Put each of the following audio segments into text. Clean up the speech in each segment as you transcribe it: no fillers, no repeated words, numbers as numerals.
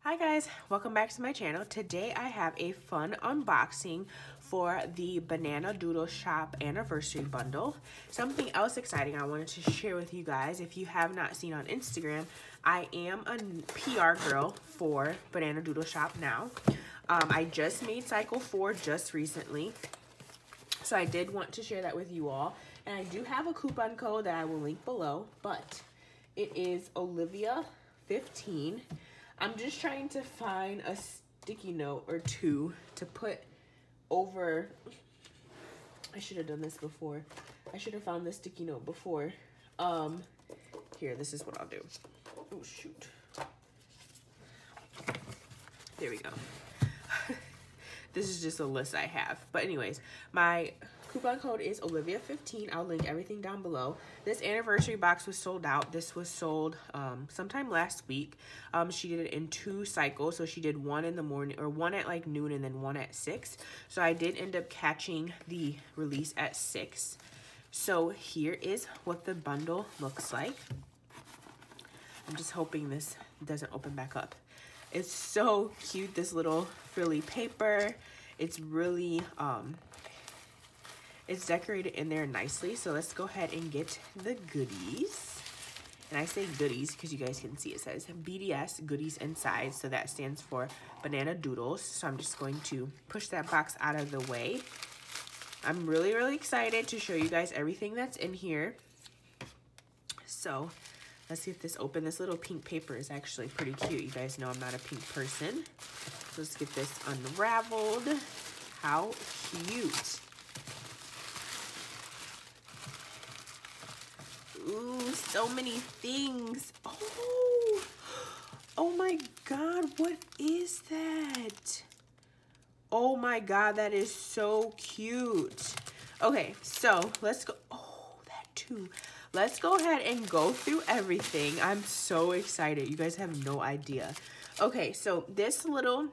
Hi guys, welcome back to my channel. Today I have a fun unboxing for the Banana Doodle Shop Anniversary Bundle. Something else exciting I wanted to share with you guys. If you have not seen on Instagram, I am a PR girl for Banana Doodle Shop now. I just made cycle 4 just recently, so I did want to share that with you all. And I do have a coupon code that I will link below, but it is Olivia 15. I'm just trying to find a sticky note or two to put over. I should have done this before. I should have found this sticky note before. Here, this is what I'll do. Oh, shoot. There we go. This is just a list I have. But anyways, my coupon code is Olivia15. I'll link everything down below. This anniversary box was sold out. This was sold sometime last week. She did it in 2 cycles. So she did one in the morning, or one at like noon and then one at 6. So I did end up catching the release at 6. So here is what the bundle looks like. I'm just hoping this doesn't open back up. It's so cute, this little frilly paper. It's really, it's decorated in there nicely. So let's go ahead and get the goodies. And I say goodies because you guys can see it says BDS goodies inside. So that stands for Banana Doodles. So I'm just going to push that box out of the way. I'm really, really excited to show you guys everything that's in here. So let's get this open. This little pink paper is actually pretty cute. You guys know I'm not a pink person. So let's get this unraveled. How cute. Ooh, so many things. Oh my God, what is that? Oh my God, that is so cute. Okay, so let's go. Oh, that too. Let's go ahead and go through everything. I'm so excited. You guys have no idea. Okay, so this little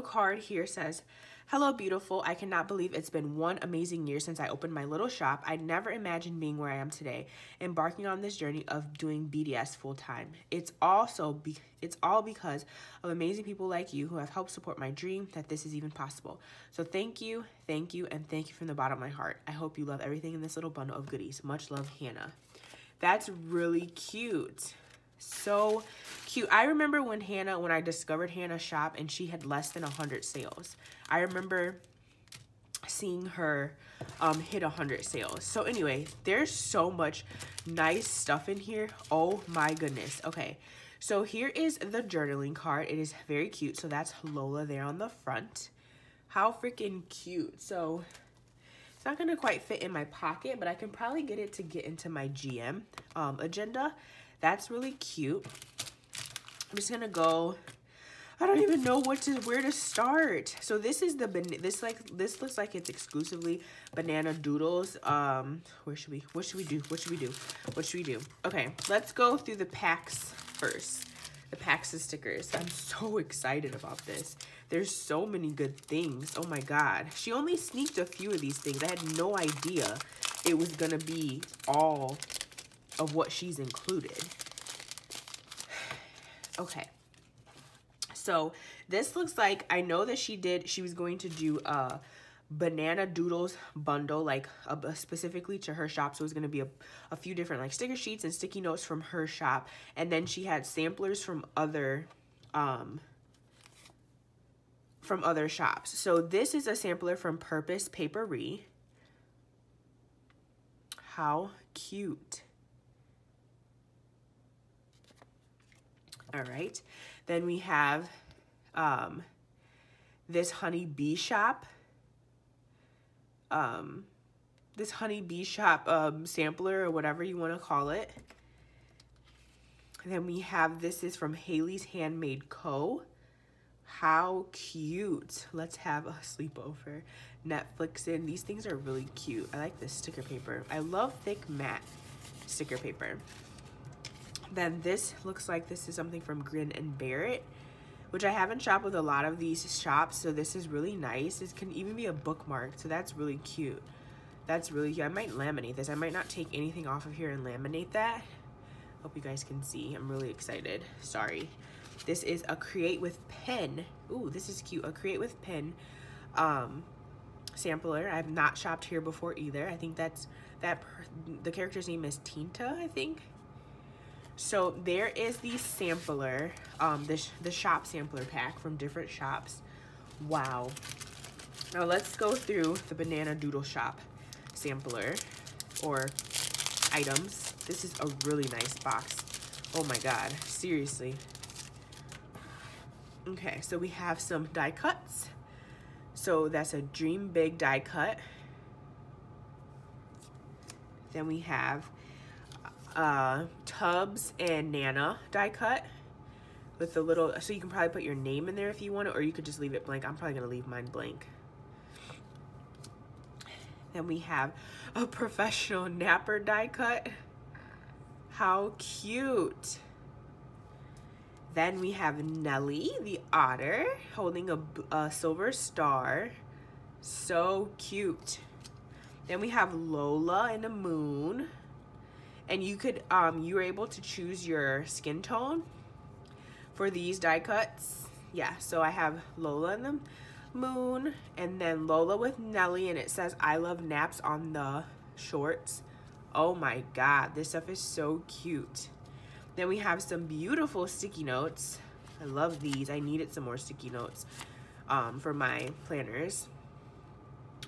card here says, "Hello, beautiful. I cannot believe it's been one amazing year since I opened my little shop. I never imagined being where I am today, embarking on this journey of doing BDS full time. It's all because of amazing people like you who have helped support my dream that this is even possible. So thank you, and thank you from the bottom of my heart. I hope you love everything in this little bundle of goodies. Much love, Hannah." That's really cute. So cute. I remember when I discovered Hannah's shop and she had less than 100 sales. I remember seeing her hit 100 sales. So anyway, there's so much nice stuff in here. Oh my goodness. Okay, so here is the journaling card. It is very cute. So that's Lola there on the front. How freaking cute. So it's not gonna quite fit in my pocket, but I can probably get it to get into my GM agenda. That's really cute. I'm just gonna go. I don't even know where to start. So this is this looks like it's exclusively Banana Doodles. What should we do? Okay, let's go through the packs first. The packs of stickers. I'm so excited about this. There's so many good things. Oh my God. She only sneaked a few of these things. I had no idea it was gonna be all of what she's included. Okay, so this looks like, I know that she was going to do a Banana Doodles bundle, like specifically to her shop. So it was going to be a few different like sticker sheets and sticky notes from her shop, and then she had samplers from other shops. So this is a sampler from Purpose Papery. How cute. All right, then we have this Honey Bee Shop. Sampler, or whatever you want to call it. And then we have, this is from Haley's Handmade Co. How cute. Let's have a sleepover. Netflix in. These things are really cute. I like this sticker paper. I love thick matte sticker paper. Then this looks like this is something from Grin and Barrett, which I haven't shopped with a lot of these shops, so this is really nice. This can even be a bookmark, so that's really cute. That's really cute. I might laminate this. I might not take anything off of here and laminate that. Hope you guys can see. I'm really excited. Sorry. This is a Create with Pen. Ooh, this is cute. A Create with Pen sampler. I've not shopped here before either. I think the character's name is Tinta, I think. So there is the sampler, the shop sampler pack from different shops. Wow. Now let's go through the Banana Doodle Shop sampler or items. This is a really nice box. Oh my God, seriously. Okay, so we have some die cuts. So that's a Dream Big die cut. Then we have Tubbs and Nana die cut with the little, so you can probably put your name in there if you want it, or you could just leave it blank. I'm probably gonna leave mine blank. Then we have a Professional Napper die cut. How cute. Then we have Nellie the otter holding a silver star. So cute. Then we have Lola and a moon. And you could, you were able to choose your skin tone for these die cuts. Yeah, so I have Lola and the moon, and then Lola with Nellie, and it says I love naps on the shorts. Oh my God, this stuff is so cute. Then we have some beautiful sticky notes. I love these. I needed some more sticky notes for my planners.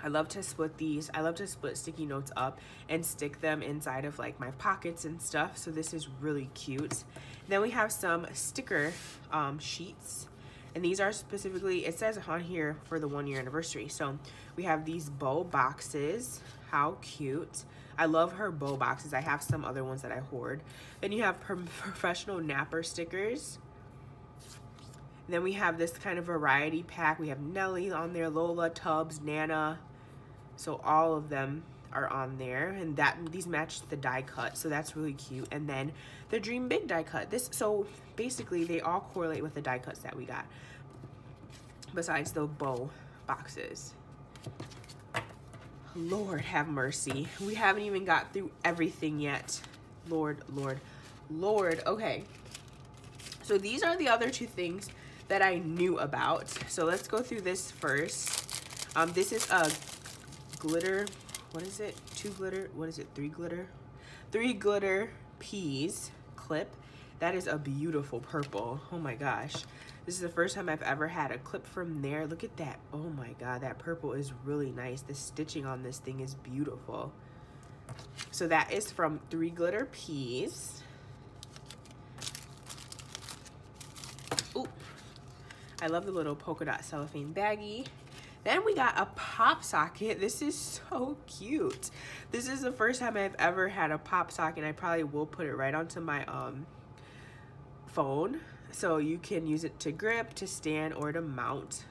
I love to split these. I love to split sticky notes up and stick them inside of like my pockets and stuff. So this is really cute. Then we have some sticker sheets. And these are specifically, it says on here for the 1 year anniversary. So we have these bow boxes. How cute. I love her bow boxes. I have some other ones that I hoard. Then you have Professional Napper stickers. Then we have this kind of variety pack. We have Nellie on there, Lola, Tubbs, Nana. So all of them are on there, and these match the die cut, so that's really cute. And then the Dream Big die cut. So basically they all correlate with the die cuts that we got, besides the bow boxes. Lord have mercy. We haven't even got through everything yet. Lord, Lord, Lord. Okay. So these are the other two things that I knew about. So let's go through this first. This is a glitter, what is it? 2 glitter, what is it? 3 glitter? 3 glitter peas clip. That is a beautiful purple. Oh my gosh. This is the first time I've ever had a clip from there. Look at that. Oh my God, that purple is really nice. The stitching on this thing is beautiful. So that is from 3 glitter peas. Ooh, I love the little polka dot cellophane baggie. Then we got a pop socket. This is so cute. This is the first time I've ever had a pop socket. I probably will put it right onto my phone. So you can use it to grip, to stand, or to mount.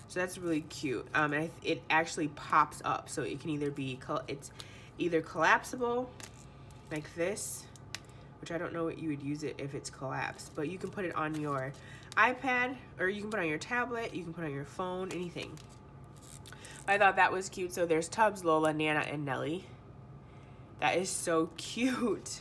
So that's really cute. And it actually pops up. So it can either be, it's either collapsible like this, which I don't know what you would use it if it's collapsed, but you can put it on your iPad, or you can put it on your tablet, you can put it on your phone, anything. I thought that was cute. So there's Tubbs, Lola, Nana, and Nellie. That is so cute.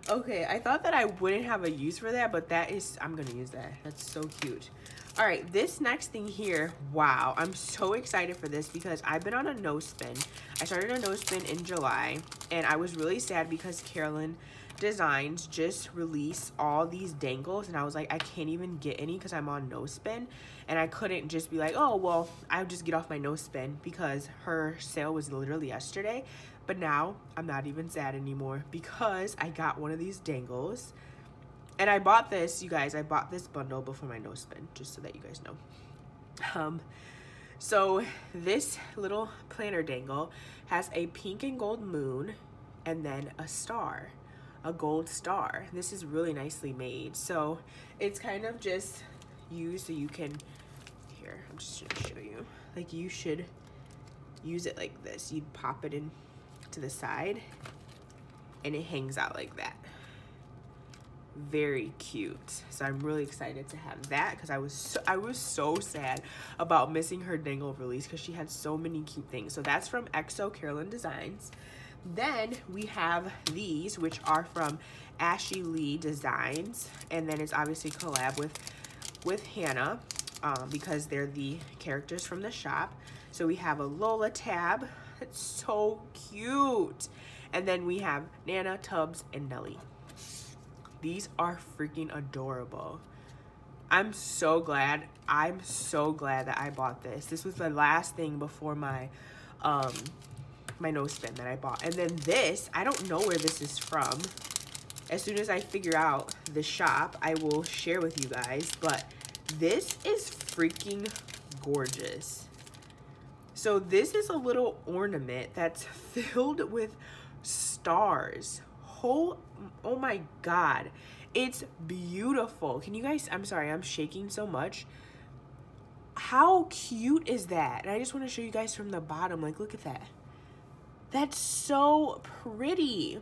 Okay, I thought that I wouldn't have a use for that, but that is, I'm gonna use that. That's so cute. All right, this next thing here, wow, I'm so excited for this because I've been on a no spin. I started a no spin in July, and I was really sad because Carolyn Designs just released all these dangles, and I was like, I can't even get any because I'm on no spin, and I couldn't just be like, oh, well, I'll just get off my no spin because her sale was literally yesterday. But now I'm not even sad anymore because I got one of these dangles. And I bought this, you guys, I bought this bundle before my no spin, just so that you guys know. So this little planner dangle has a pink and gold moon and then a star, a gold star. This is really nicely made. So it's kind of just used so you can, here, I'm just gonna show you. Like you should use it like this. You'd pop it in to the side and it hangs out like that. Very cute. So I'm really excited to have that because I was so sad about missing her dangle release because she had so many cute things. So that's from EXO Carolyn Designs. Then we have these, which are from Ashley Lee Designs, and then it's obviously collab with with Hannah because they're the characters from the shop. So we have a Lola tab. It's so cute. And then we have Nana, Tubbs, and Nellie. These are freaking adorable. I'm so glad that I bought this. This was the last thing before my my nose spin that I bought. And then this, I don't know where this is from. As soon as I figure out the shop, I will share with you guys. But this is freaking gorgeous. So this is a little ornament that's filled with stars. Oh my God. It's beautiful. Can you guys, I'm sorry, I'm shaking so much. How cute is that? And I just want to show you guys from the bottom. Like, look at that. That's so pretty.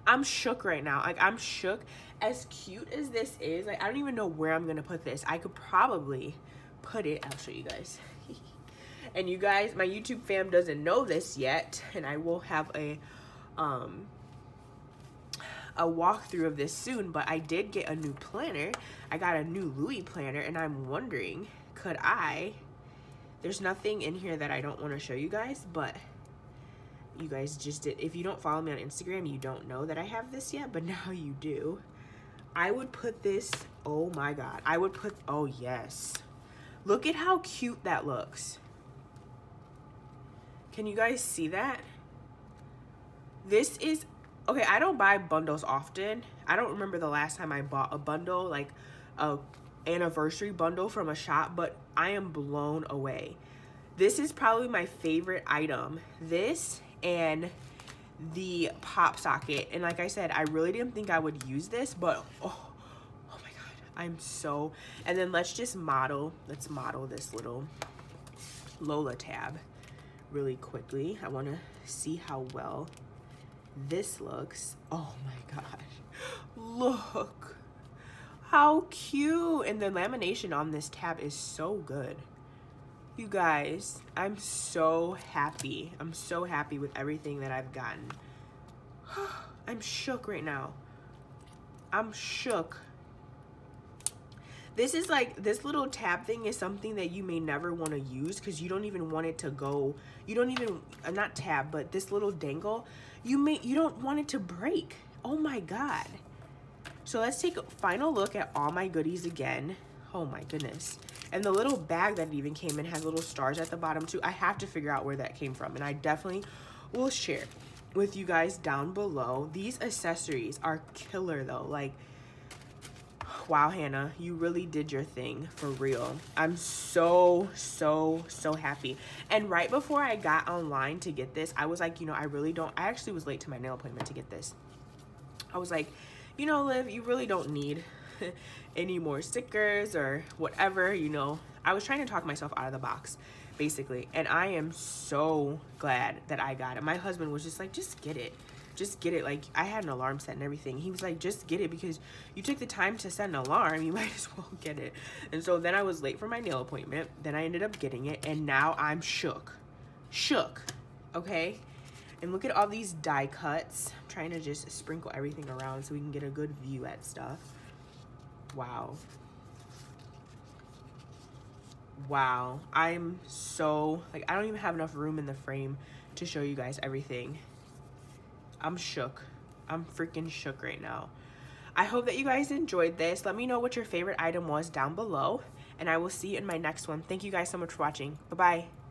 I'm shook right now. Like, I'm shook. As cute as this is, like, I don't even know where I'm going to put this. I could probably put it, I'll show you guys. And you guys, my YouTube fam doesn't know this yet. And I will have a walkthrough of this soon, but I did get a new planner. I got a new Louis planner, and I'm wondering, could I, there's nothing in here that I don't want to show you guys, but you guys just did, if you don't follow me on Instagram, you don't know that I have this yet, but now you do. I would put this, oh my God, I would put, oh yes. Look at how cute that looks. Can you guys see that? This is, okay, I don't buy bundles often. I don't remember the last time I bought a bundle, like a anniversary bundle from a shop, but I am blown away. This is probably my favorite item. This and the pop socket. And like I said, I really didn't think I would use this, but oh my God, I'm so, and then let's model this little Lola tab really quickly. I want to see how well this looks. Oh my gosh, look how cute. And the lamination on this tab is so good. You guys, I'm so happy. I'm so happy with everything that I've gotten. I'm shook right now. I'm shook. This is like, this little tab thing is something that you may never want to use because you don't even want it to go, you don't even, not tab, but this little dangle, you don't want it to break. Oh my God. So let's take a final look at all my goodies again. Oh my goodness. And the little bag that it even came in has little stars at the bottom too. I have to figure out where that came from, and I definitely will share with you guys down below. These accessories are killer though. Like, wow, Hannah, you really did your thing for real. I'm so happy. And right before I got online to get this, I was like, you know, I actually was late to my nail appointment to get this. I was like, you know, Liv, you really don't need any more stickers or whatever, you know. I was trying to talk myself out of the box, basically. And I am so glad that I got it. My husband was just like, just get it. Just get it. Like, I had an alarm set and everything. He was like, just get it because you took the time to set an alarm. You might as well get it. And so then I was late for my nail appointment. Then I ended up getting it. And now I'm shook. Shook. Okay? And look at all these die cuts. I'm trying to just sprinkle everything around so we can get a good view at stuff. Wow. Wow. I'm so, like, I don't even have enough room in the frame to show you guys everything. I'm shook. I'm freaking shook right now. I hope that you guys enjoyed this. Let me know what your favorite item was down below, and I will see you in my next one. Thank you guys so much for watching. Bye-bye.